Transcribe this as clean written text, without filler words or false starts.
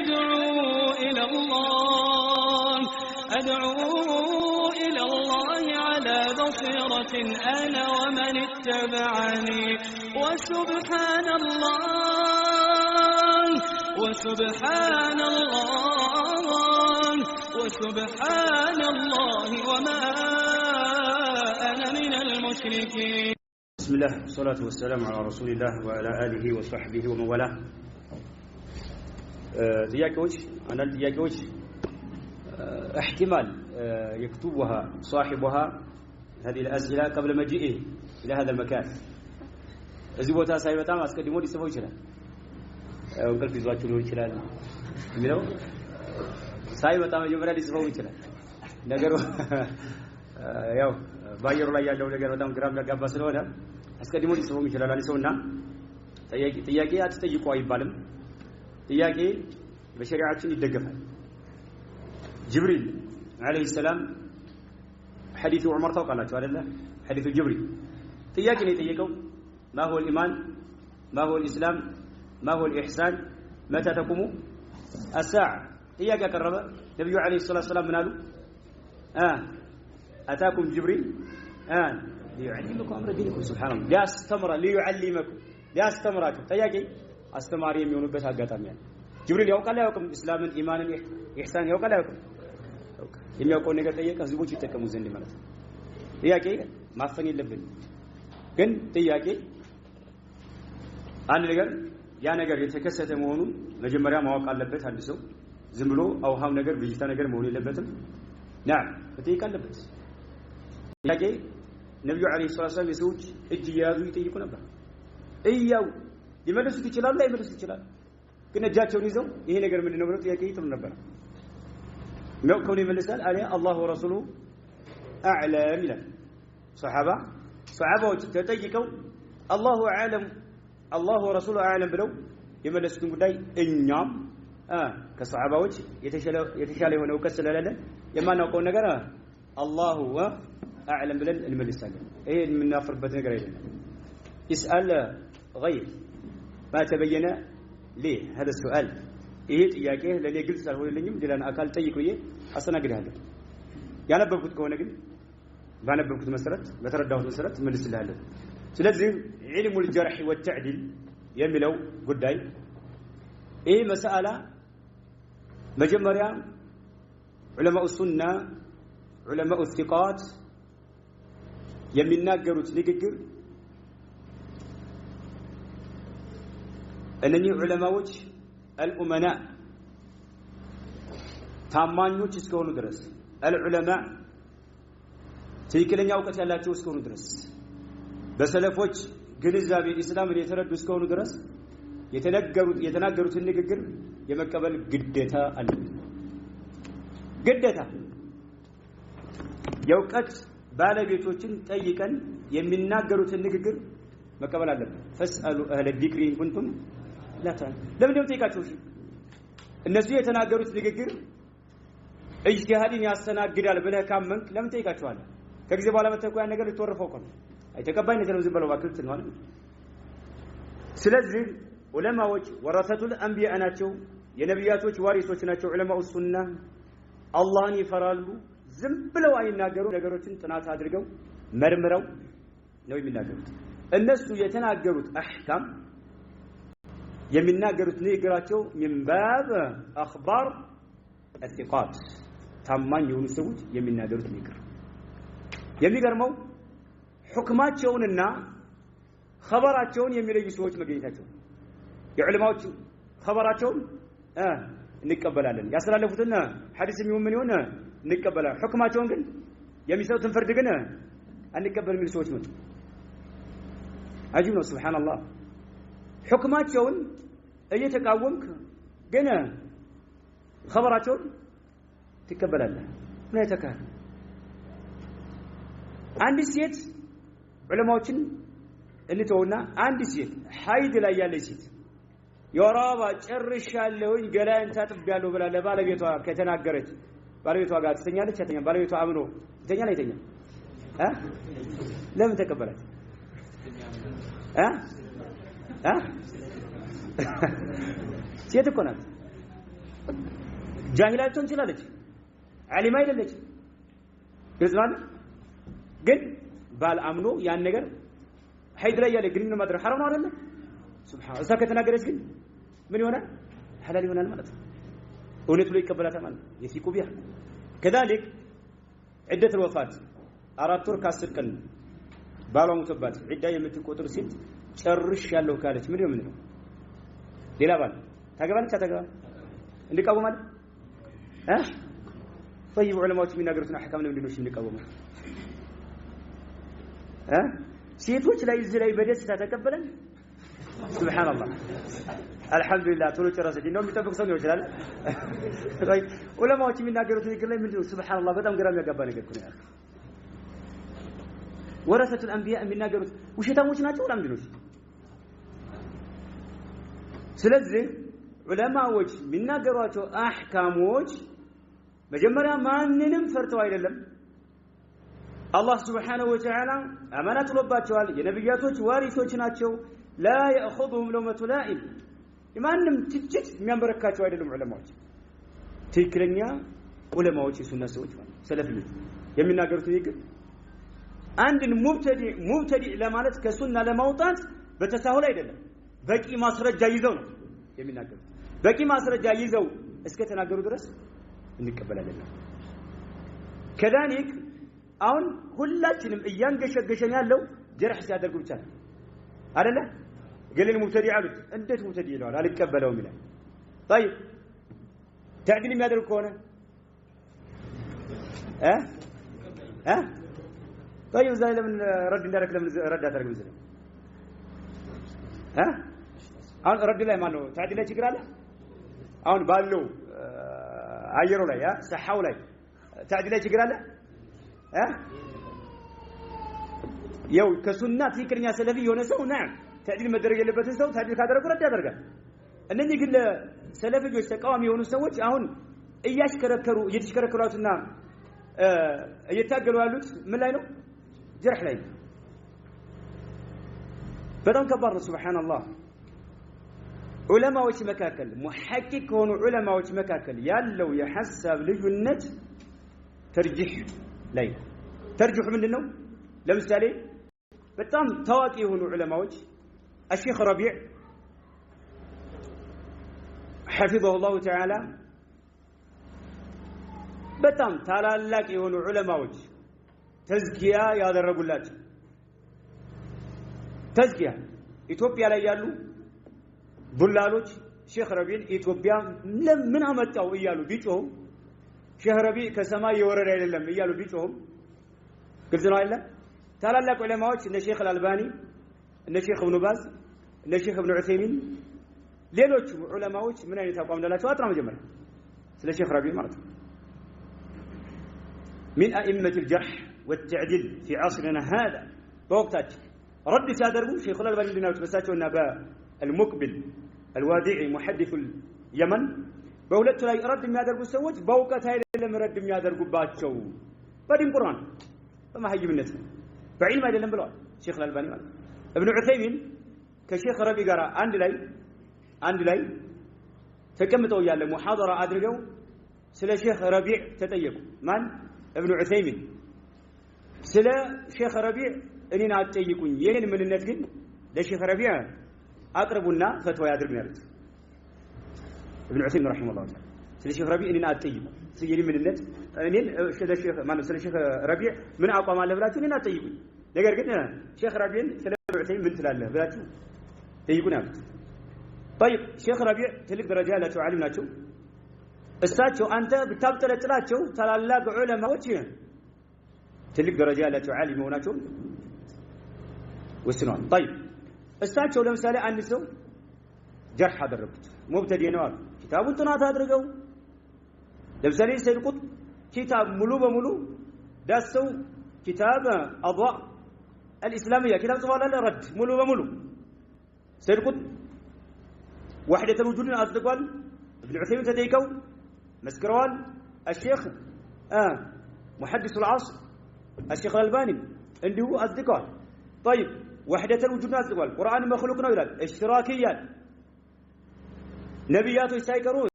أدعو إلى الله على بصيرة أنا ومن اتبعني وسبحان الله وما أنا من المشركين. بسم الله والصلاة والسلام على رسول الله وعلى آله وصحبه ومن والاه. ጥያቄዎች احتمال يكتبها صاحبها هذه الأسئلة قبل مجيئه إلى هذا المكان. እዚህ ቦታ ሳይመጣ አስቀድሞ ሊጽፈው ይችላል። እንቅልፍ ይዟቸው ሊሆን ይችላል የሚለው ሳይመጣ መጀመሪያ ሊጽፈው ይችላል። ነገሩ ያው ባየሩ ላይ ያለው ነገር በጣም ግራም ለጋባ ስለሆነ አስቀድሞ ሊጽፈው ይችላል። አንሰውና ጥያቄ አትጠይቁ አይባልም። ጥያቄ በሸሪዓችን ይደገፋል። ጅብሪል አለይሂ ሰላም ሐዲሱ ዑመር ታውቃላችሁ አይደለ? ሐዲሱ ጅብሪል ጥያቄ ነው የጠየቀው። ما هو الإيمان ما هو الإسلام ما هو الإحسان متى تقوم الساعة ጥያቄ ያቀረበ ነብዩ አለይሂ ሰላቱ ሰላም ምን አሉ? أتاكم جبريل ليعلمكم أمر دينكم سبحان الله ሊያስተምራችሁ ጥያቄ አስተማሪ የሚሆኑበት አጋጣሚ አለ። ጅብሪል ያውቃል አያውቅም? እስላምን ኢማንን ኢህሳን ያውቃል አያውቅም? የሚያውቀው ነገር ጠየቀ ህዝቦች ይተከሙ ዘንድ ማለት ነው። ጥያቄ ማፈን የለብንም። ግን ጥያቄ አንድ ነገር ያ ነገር የተከሰተ መሆኑን መጀመሪያ ማወቅ አለበት አንድ ሰው። ዝም ብሎ አውሃም ነገር ብጅታ ነገር መሆን የለበትም። ናም መጠየቅ አለበት። ጥያቄ ነብዩ አለይሂ ሰላም የሰዎች እጅ እየያዙ ይጠይቁ ነበር። እያው ሊመልሱት ይችላሉ ላይመልሱት ይችላሉ። ግን እጃቸውን ይዘው ይሄ ነገር ምንድነው ብለው ጥያቄ ይጥሩ ነበር። ነው ከሆነ ይመልሳል አለ አላህ ወረሱሉ አዕለም ይላል። ሰሃባዎች ተጠይቀው አላሁ አዕለም አላሁ ወረሱሉ አዕለም ብለው የመለሱትን ጉዳይ እኛም ከሰሃባዎች የተሻለ የሆነ እውቀት ስለሌለ የማናውቀው ነገር አላሁ አዕለም ብለን እንመልሳለን። ይሄ የምናፍርበት ነገር አይደለም። اسال غير ما تبين لي هذا السؤال ይሄ ጥያቄ ለኔ ግልጽ አልሆነልኝም ሌላን አካል ጠይቁኝ አስተናግዳለሁ። ያነበብኩት ከሆነ ግን ባነበብኩት መሰረት በተረዳሁት መሰረት መልስልሃለሁ። ስለዚህ علم الجرح والتعديل የሚለው ጉዳይ ይሄ መስአላ መጀመሪያ ዑለማኡ ሱና ዑለማኡ الثقات የሚናገሩት ንግግር እነኚህ ዑለማዎች الأمناء ታማኞች እስከሆኑ ድረስ العلماء ትክክለኛ እውቀት ያላቸው እስከሆኑ ድረስ በሰለፎች ግንዛቤ እስላምን የተረዱ እስከሆኑ ድረስ የተናገሩትን ንግግር የመቀበል ግዴታ አለ። ግዴታ የእውቀት ባለቤቶችን ጠይቀን የሚናገሩትን ንግግር መቀበል አለብን። فاسألوا أهل الذكر إن كنتم لا تعلمون ለምን ጠይቃችሁ? እነሱ የተናገሩት ንግግር ኢጅቲሃድን ያስተናግዳል ብለህ ካመንክ ለምን ጠይቃችኋለህ? ከጊዜ በኋላ መተኮያ ነገር ልትወርፈው እኮ ነው። አይተቀባይነት ነው ዝም ብለው ባክልት ነው አይደል? ስለዚህ ዑለማዎች ወራሰቱል አንቢያ ናቸው፣ የነብያቶች ዋሪሶች ናቸው። ዑለማው ሱና አላህን ይፈራሉ። ዝም ብለው አይናገሩ። ነገሮችን ጥናት አድርገው መርምረው ነው የሚናገሩት። እነሱ የተናገሩት አህካም የሚናገሩት ንግግራቸው ሚንባብ አኽባር الثقات ታማኝ የሆኑ ሰዎች የሚናገሩት ንግግር የሚገርመው ሁክማቸውንና ኸበራቸውን የሚለዩ ሰዎች መገኘታቸው። የዑለማዎች ኸበራቸውን እንቀበላለን፣ ያስተላለፉትን ሐዲስ የሚሆን ምን ይሆን እንቀበላለን። ሁክማቸውን ግን የሚሰጡትን ፍርድ ግን አንቀበል የሚሉ ሰዎች መጡ። አጂብ ነው። ሱብሃንአላህ ሁክማቸውን እየተቃወምክ ግን ኸበራቸውን ትቀበላለህ። ምን አይተካል? አንድ ሴት ዑለማዎችን እንተውና አንድ ሴት ሐይድ ላይ ያለች ሴት የወራባ ጨርሻለሁኝ ገላዬን ታጥቤያለሁ ብላ ለባለቤቷ ከተናገረች ባለቤቷ ጋር ትተኛለች? አትተኛም? ባለቤቷ አምኖ ይተኛል አይተኛም? ለምን ተቀበላት? ሴት እኮ ናት። ጃሂላቱን ትላለች ዓሊም አይደለች ግልጽ ግን ባል አምኖ ያን ነገር ሀይድ ላይ ያለ ግንኙነት ማድረግ حرام ነው አይደል ሱብሃን እሷ ከተናገረች ግን ምን ይሆናል ሐላል ይሆናል ማለት ነው እውነቱ ላይ ይቀበላታል ማለት የሲቁ ቢያ كذلك عده الوفات 4 ወር ከ10 ቀን ባሏ ሞተባት ዒዳ የምትቆጥር ሴት ጨርሽ ያለው ካለች ምን ነው ሌላ ባል ታገባለች አታገባ እንዲቃወም ማለት طيب ዑለማዎች የሚናገሩትን አህካም ነው እንዲኖች እንዲቃወሙ ሴቶች ላይ እዚህ ላይ በደስታ ተቀበለን ሱብሃንአላህ አልহামዱሊላህ ቶሎ ጨረሰች እንደው የሚጠብቅ ሰው ነው ይችላል طيب ዑለማዎች የሚናገሩት ነገር ላይ ምንድነው ሱብሃንአላህ በጣም ግራ የሚያጋባ ነገር ነው ወረሰቱ الانبياء የሚናገሩት ውሸታሞች ናቸው ወላ ምንድነው ስለዚህ ዑለማዎች የሚናገሯቸው አህካሞች መጀመሪያ ማንንም ፈርተው አይደለም አላህ Subhanahu Wa Ta'ala አማናት ጥሎባቸዋል የነብያቶች ዋሪሶች ናቸው لا ياخذهم لومة لائم ማንም ትችት የሚያንበረካቸው አይደለም ዑለማዎች ትክክለኛ ዑለማዎች የሱና ሰዎች ማለት ሰለፊዎች የሚናገሩት ነገር አንድን ሙብተዲ ለማለት ከሱና ለማውጣት በተሳሁል አይደለም በቂ ማስረጃ ይዘው ነው የሚናገሩት በቂ ማስረጃ ይዘው እስከ ተናገሩ ድረስ እንቀበላለን كذلك አሁን ሁላችንም እያንገሸገሸን ያለው ጀርህ ሲያደርጉ ብቻ አይደለ ገለል ሙብተዲ አሉት እንዴት ሙብተዲ ይላል አልቀበለውም ይላል طيب تعديل የሚያደርግ ከሆነ طيب زي لمن رد እንዳረክ ለምን ረድ አደረግም ዝለ አሁን ረድ ላይ ማን ነው تعديل ላይ ችግር አለ አሁን ባለው አየሩ ላይ ሰሐው ላይ تعديل ላይ ችግር አለ ያው ከሱና ትክክለኛ ሰለፊ የሆነ ሰው نعم تعديل መደረግ የለበትን ሰው تعديل ካደረገ ረድ ያደርጋል እነኚህ ግን ሰለፊዎች ተቃዋሚ የሆኑ ሰዎች አሁን እየተሽከረከሩትና እየታገሉ ያሉት ምን ላይ ነው ጀርህ ላይ በጣም ከባድ ነው ሱብሃንአላህ ዑለማዎች መካከል ሙሐቂቅ ሆኑ ዑለማዎች መካከል ያለው የሐሳብ ልዩነት ተርጂህ ላይ ተርጂህ ምንድነው ለምሳሌ በጣም ታዋቂ የሆኑ ዑለማዎች الشيخ ربيع حفظه الله تعالى በጣም ታላላቅ የሆኑ ዑለማዎች ተዝኪያ ያደረጉላቸው ተዝኪያ ኢትዮጵያ ላይ ያሉ ቡላሎች ሼክ ረቢን ኢትዮጵያ ለምን አመጣው እያሉ ቢጮሁ ሼክ ረቢ ከሰማይ የወረደ አይደለም እያሉ ቢጮሁ ግልጽ ነው አይደል ታላላቅ ዑለማዎች እነ ሼክ አልባኒ እነ ሼክ ኢብኑ ባዝ እነ ሼክ ኢብኑ ዑሰይሚን ሌሎች ዑለማዎች ምን አይነት አቋም እንዳላቸው አጥራ መጀመሪያ ስለ ሼክ ረቢ ማለት ነው من أئمة الجرح والتعديل في عصرنا هذا بوقتات رد سادربو شيخ الألباني لنا وتبساته النباء المقبل الوادعي محدث اليمن بولدت لا رد ما يدربو السوج بوقت هاي لم رد ما يدربو باتشو بعدين قرآن فما هيجي من نتنا فعلم هذا لم بلوه شيخ الألباني مال ابن عثيمين كشيخ ربي قرأ عند لي فكمتوا يا محاضرة أدرجوا سلا شيخ ربيع تتيقوا من ابن عثيمين سلا شيخ ربيع اننا اتطيقون يين منነት ግን ለሼክ ረቢዕ አቅርቡና ፈትዋ ያድርጉ ያሉት ابن عثيمين رحمه الله تعالى ስለ ሼክ ረቢዕ እንና አትጠይቁ ስለዚህ ምንነት እኔን ስለ ሼክ ማነው ስለ ሼክ ረቢዕ ምን አቋም አለ ብላችሁ እንና አትጠይቁ ነገር ግን ሼክ ረቢዕን ስለ ابن عثيمين ምን ትላለህ ብላችሁ ጠይቁን ያሉት طيب ሼክ ረቢዕ ትልቅ ደረጃ ያላቸው ዓሊም ናቸው እሳቸው አንተ ብታብጠለጥላቸው ታላላቅ ዑለማዎች ትልቅ ደረጃ ያላቸው ዓሊም መሆናቸው ወስነዋል طيب እሳቸው ለምሳሌ አንድ ሰው ጀርህ አደረጉት ሙብተዲ ነው አሉ ኪታቡን ጥናት አድርገው ለምሳሌ ሰይድ ቁጥ ኪታብ ሙሉ በሙሉ ዳሰው ኪታብ አضواء الاسلاميه ኪታብ ጽፏል አለ ረድ ሙሉ በሙሉ ሰይድ ቁጥ وحده الوجود አጽድቋል ابن عثيمين ተጠይቀው مسكروان الشيخ محدث العصر الشيخ الألباني عنده أصدقاء طيب وحدة الوجود أصدقاء القرآن مخلوق نويلات اشتراكيات نبيات يسايكرون